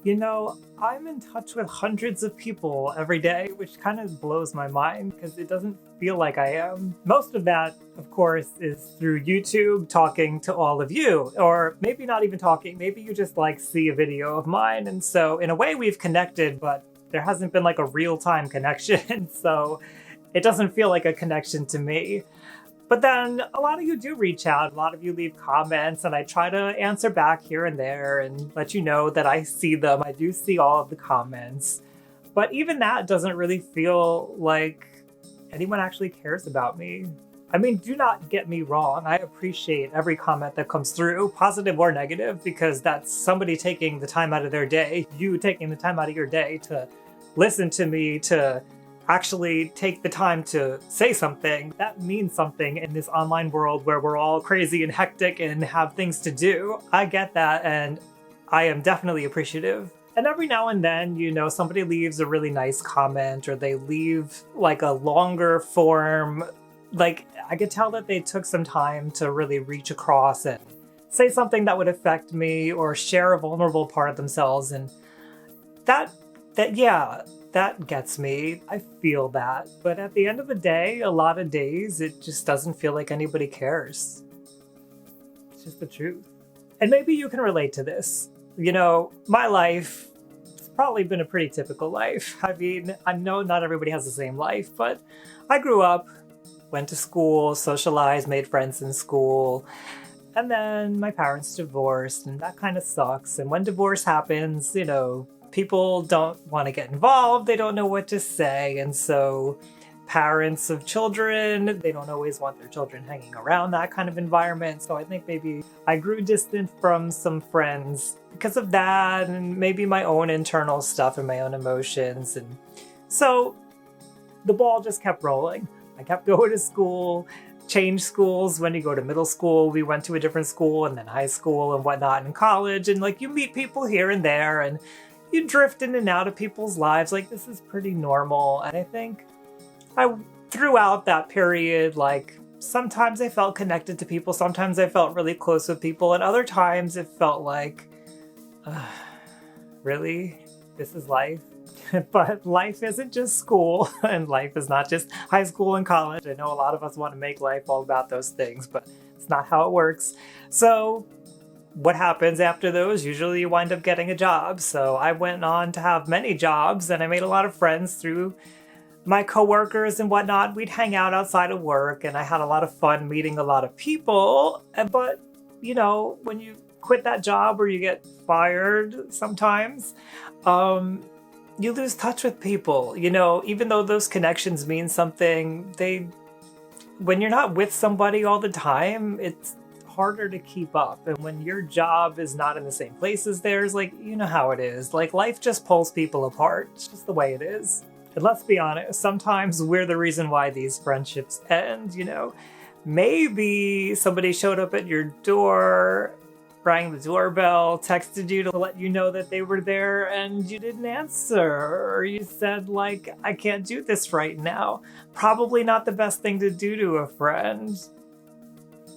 I'm in touch with hundreds of people every day, which kind of blows my mind because it doesn't feel like I am. Most of that, of course, is through YouTube talking to all of you, or maybe not even talking. Maybe you just like see a video of mine. And so in a way we've connected, but there hasn't been like a real-time connection. So it doesn't feel like a connection to me. But then a lot of you do reach out, a lot of you leave comments, and I try to answer back here and there and let you know that I see them. I do see all of the comments. But even that doesn't really feel like anyone actually cares about me. I mean, do not get me wrong. I appreciate every comment that comes through, positive or negative, because that's somebody taking the time out of their day, you taking the time out of your day to listen to me, to actually take the time to say something. That means something in this online world where we're all crazy and hectic and have things to do. I get that, and I am definitely appreciative. And every now and then, somebody leaves a really nice comment, or they leave like a longer form. Like, I could tell that they took some time to really reach across and say something that would affect me or share a vulnerable part of themselves. And that gets me. I feel that. But at the end of the day, a lot of days, it just doesn't feel like anybody cares. It's just the truth. And maybe you can relate to this. My life has probably been a pretty typical life. I mean, I know not everybody has the same life, but I grew up, went to school, socialized, made friends in school, and then my parents divorced, and that kind of sucks. And when divorce happens, people don't want to get involved, they don't know what to say, and so parents of children, they don't always want their children hanging around that kind of environment. So I think maybe I grew distant from some friends because of that, and maybe my own internal stuff and my own emotions. And so the ball just kept rolling. I kept going to school, changed schools. When you go to middle school, we went to a different school, and then high school and whatnot, and college, and you meet people here and there, and you drift in and out of people's lives. This is pretty normal. And I think throughout that period, sometimes I felt connected to people, sometimes I felt really close with people, and other times it felt like, really? This is life? But life isn't just school, and life is not just high school and college. I know a lot of us want to make life all about those things, but it's not how it works. So what happens after those? Usually you wind up getting a job. So I went on to have many jobs, and I made a lot of friends through my coworkers and whatnot. We'd hang out outside of work, and I had a lot of fun meeting a lot of people. But, when you quit that job or you get fired sometimes, you lose touch with people. Even though those connections mean something, when you're not with somebody all the time, it's harder to keep up. And when your job is not in the same place as theirs, you know how it is. Life just pulls people apart. It's just the way it is. And let's be honest, sometimes we're the reason why these friendships end. Maybe somebody showed up at your door, rang the doorbell, texted you to let you know that they were there, and you didn't answer, or you said, I can't do this right now. Probably not the best thing to do to a friend.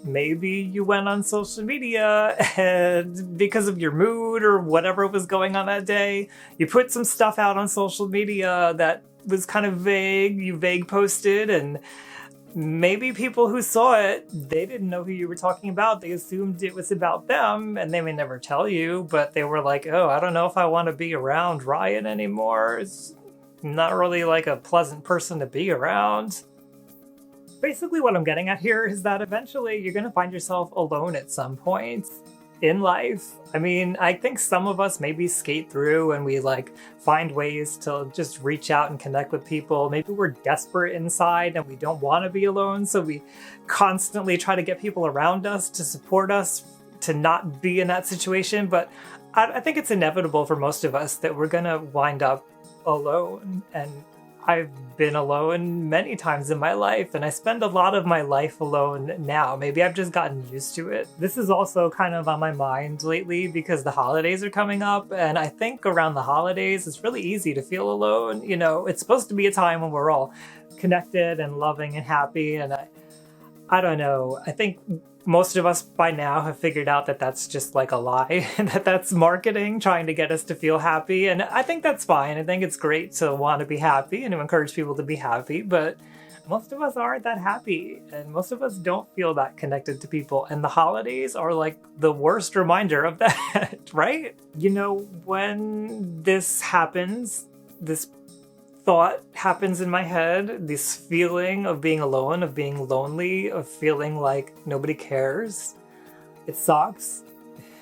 Maybe you went on social media, and because of your mood or whatever was going on that day, you put some stuff out on social media that was kind of vague. You vague posted, and maybe people who saw it, they didn't know who you were talking about. They assumed it was about them, and they may never tell you, but they were like, oh, I don't know if I want to be around Ryan anymore. It's not really a pleasant person to be around. Basically what I'm getting at here is that eventually you're going to find yourself alone at some point in life. I mean, I think some of us maybe skate through and we find ways to just reach out and connect with people. Maybe we're desperate inside and we don't want to be alone, so we constantly try to get people around us to support us to not be in that situation. But I think it's inevitable for most of us that we're going to wind up alone. And I've been alone many times in my life, and I spend a lot of my life alone now. Maybe I've just gotten used to it. This is also kind of on my mind lately because the holidays are coming up, and I think around the holidays it's really easy to feel alone. It's supposed to be a time when we're all connected and loving and happy, and I don't know. I think most of us by now have figured out that that's just like a lie, that that's marketing trying to get us to feel happy. And I think that's fine. I think it's great to want to be happy and to encourage people to be happy, but most of us aren't that happy, and most of us don't feel that connected to people. And the holidays are like the worst reminder of that, right? You know, when this happens, this thought happens in my head, this feeling of being alone, of being lonely, of feeling like nobody cares. It sucks.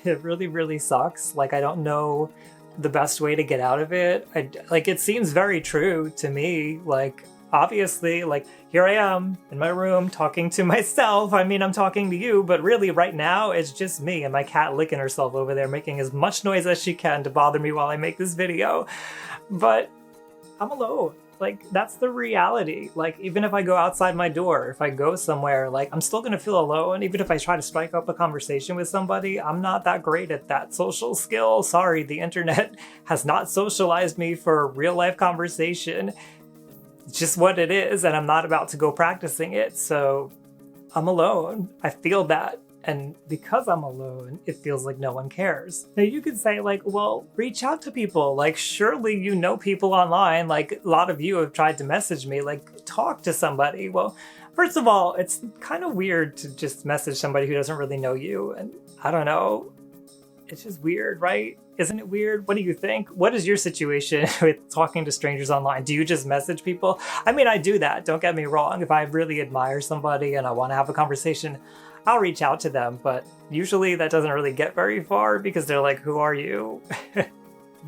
It really, really sucks. Like, I don't know the best way to get out of it. It seems very true to me. Like, obviously, like, here I am in my room talking to myself. I mean, I'm talking to you, but really right now it's just me and my cat licking herself over there, making as much noise as she can to bother me while I make this video. But I'm alone. Like, that's the reality. Like, even if I go outside my door, if I go somewhere, like, I'm still gonna feel alone. Even if I try to strike up a conversation with somebody, I'm not that great at that social skill. Sorry, the internet has not socialized me for real life conversation. It's just what it is, and I'm not about to go practicing it, so I'm alone. I feel that. And because I'm alone, it feels like no one cares. Now you could say, like, well, reach out to people. Like, surely you know people online. Like, a lot of you have tried to message me, like, talk to somebody. Well, first of all, it's kind of weird to just message somebody who doesn't really know you. And I don't know, it's just weird, right? Isn't it weird? What do you think? What is your situation with talking to strangers online? Do you just message people? I mean, I do that. Don't get me wrong. If I really admire somebody and I want to have a conversation, I'll reach out to them, but usually that doesn't really get very far because they're like, who are you?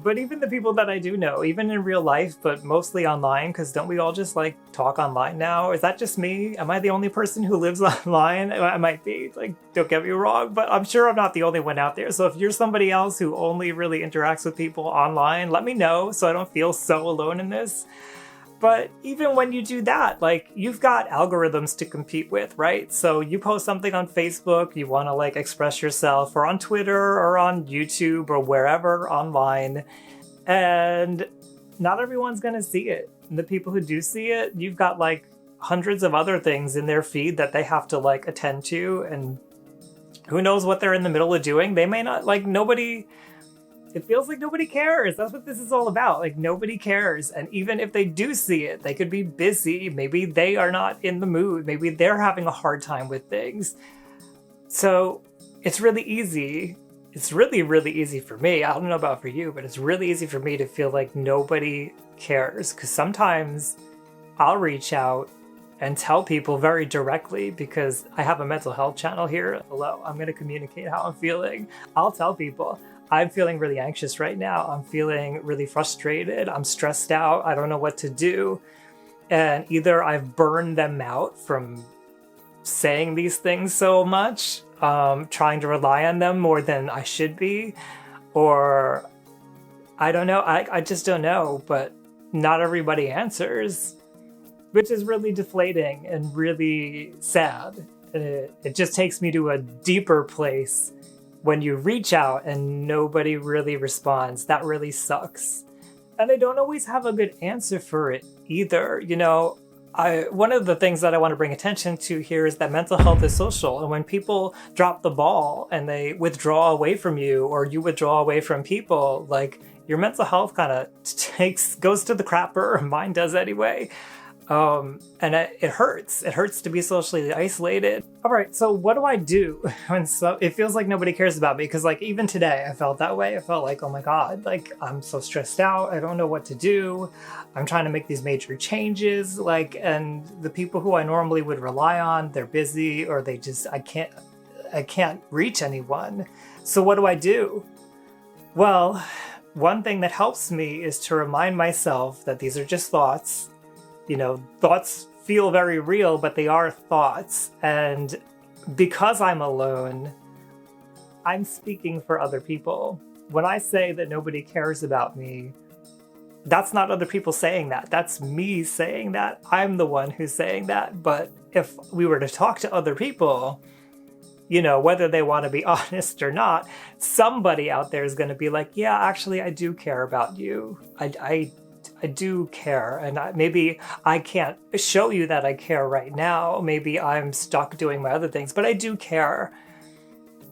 But even the people that I do know, even in real life, but mostly online, because don't we all just like talk online now? Is that just me? Am I the only person who lives online? I might be, like, don't get me wrong, but I'm sure I'm not the only one out there. So if you're somebody else who only really interacts with people online, let me know so I don't feel so alone in this. But even when you do that, like, you've got algorithms to compete with, right? So you post something on Facebook, you want to like express yourself, or on Twitter or on YouTube or wherever online, and not everyone's going to see it. And the people who do see it, you've got like hundreds of other things in their feed that they have to like attend to, and who knows what they're in the middle of doing. They may not, like, nobody... It feels like nobody cares. That's what this is all about. Like, nobody cares. And even if they do see it, they could be busy. Maybe they are not in the mood. Maybe they're having a hard time with things. So it's really easy. It's really, really easy for me. I don't know about for you, but it's really easy for me to feel like nobody cares. Because sometimes I'll reach out and tell people very directly, because I have a mental health channel here. Hello, I'm going to communicate how I'm feeling. I'll tell people, I'm feeling really anxious right now. I'm feeling really frustrated. I'm stressed out. I don't know what to do. And either I've burned them out from saying these things so much, trying to rely on them more than I should be, or I don't know. I just don't know. But not everybody answers, which is really deflating and really sad. It just takes me to a deeper place. When you reach out and nobody really responds, that really sucks. And they don't always have a good answer for it either. You know, one of the things that I want to bring attention to here is that mental health is social. And when people drop the ball and they withdraw away from you, or you withdraw away from people, like, your mental health kind of goes to the crapper. Mine does anyway. And it hurts. It hurts to be socially isolated. All right, so what do I do when it feels like nobody cares about me? Because, like, even today, I felt that way. I felt like, oh my God, like, I'm so stressed out. I don't know what to do. I'm trying to make these major changes, like, and the people who I normally would rely on, they're busy, or they just, I can't reach anyone. So what do I do? Well, one thing that helps me is to remind myself that these are just thoughts. You know, thoughts feel very real, but they are thoughts. And because I'm alone, I'm speaking for other people. When I say that nobody cares about me, that's not other people saying that. That's me saying that. I'm the one who's saying that. But if we were to talk to other people, you know, whether they want to be honest or not, somebody out there is going to be like, yeah, actually, I do care about you. I I do care, and maybe I can't show you that I care right now. Maybe I'm stuck doing my other things, but I do care.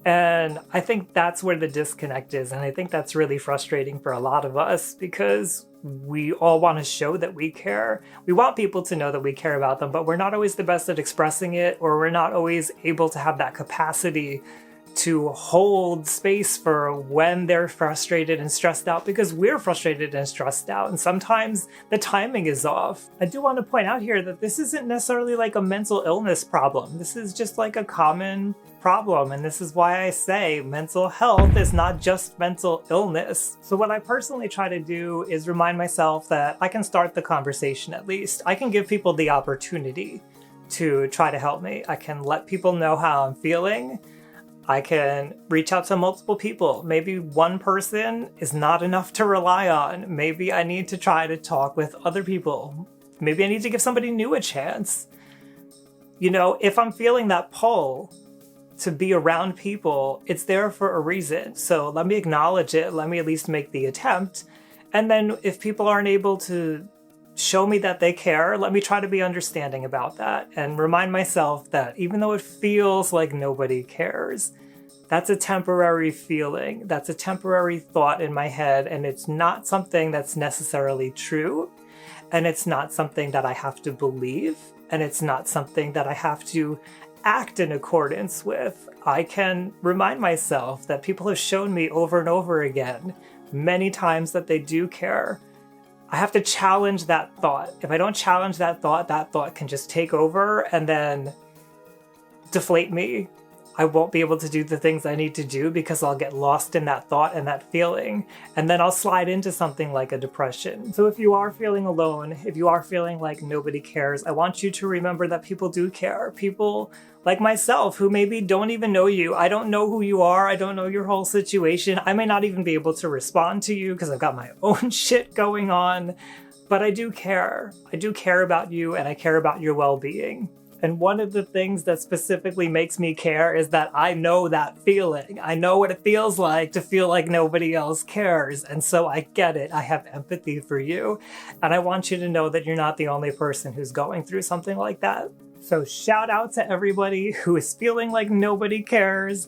And I think that's where the disconnect is. And I think that's really frustrating for a lot of us because we all want to show that we care. We want people to know that we care about them, but we're not always the best at expressing it, or we're not always able to have that capacity to hold space for when they're frustrated and stressed out, because we're frustrated and stressed out, and sometimes the timing is off. I do want to point out here that this isn't necessarily like a mental illness problem. This is just like a common problem, and this is why I say mental health is not just mental illness. So what I personally try to do is remind myself that I can start the conversation at least. I can give people the opportunity to try to help me. I can let people know how I'm feeling. I can reach out to multiple people. Maybe one person is not enough to rely on. Maybe I need to try to talk with other people. Maybe I need to give somebody new a chance. You know, if I'm feeling that pull to be around people, it's there for a reason. So let me acknowledge it. Let me at least make the attempt. And then if people aren't able to show me that they care, let me try to be understanding about that and remind myself that even though it feels like nobody cares, that's a temporary feeling. That's a temporary thought in my head, and it's not something that's necessarily true, and it's not something that I have to believe, and it's not something that I have to act in accordance with. I can remind myself that people have shown me over and over again, many times, that they do care. I have to challenge that thought. If I don't challenge that thought can just take over and then deflate me. I won't be able to do the things I need to do because I'll get lost in that thought and that feeling, and then I'll slide into something like a depression. So if you are feeling alone, if you are feeling like nobody cares, I want you to remember that people do care. People like myself who maybe don't even know you. I don't know who you are. I don't know your whole situation. I may not even be able to respond to you because I've got my own shit going on, but I do care. I do care about you, and I care about your well-being. And one of the things that specifically makes me care is that I know that feeling. I know what it feels like to feel like nobody else cares. And so I get it. I have empathy for you. And I want you to know that you're not the only person who's going through something like that. So shout out to everybody who is feeling like nobody cares.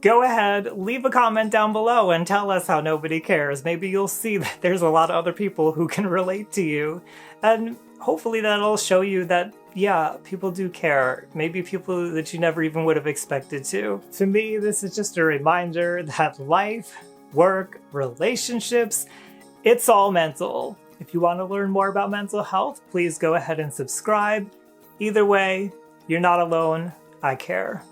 Go ahead, leave a comment down below and tell us how nobody cares. Maybe you'll see that there's a lot of other people who can relate to you. And hopefully that'll show you that, yeah, people do care. Maybe people that you never even would have expected to. To me, this is just a reminder that life, work, relationships, it's all mental. If you want to learn more about mental health, please go ahead and subscribe. Either way, you're not alone. I care.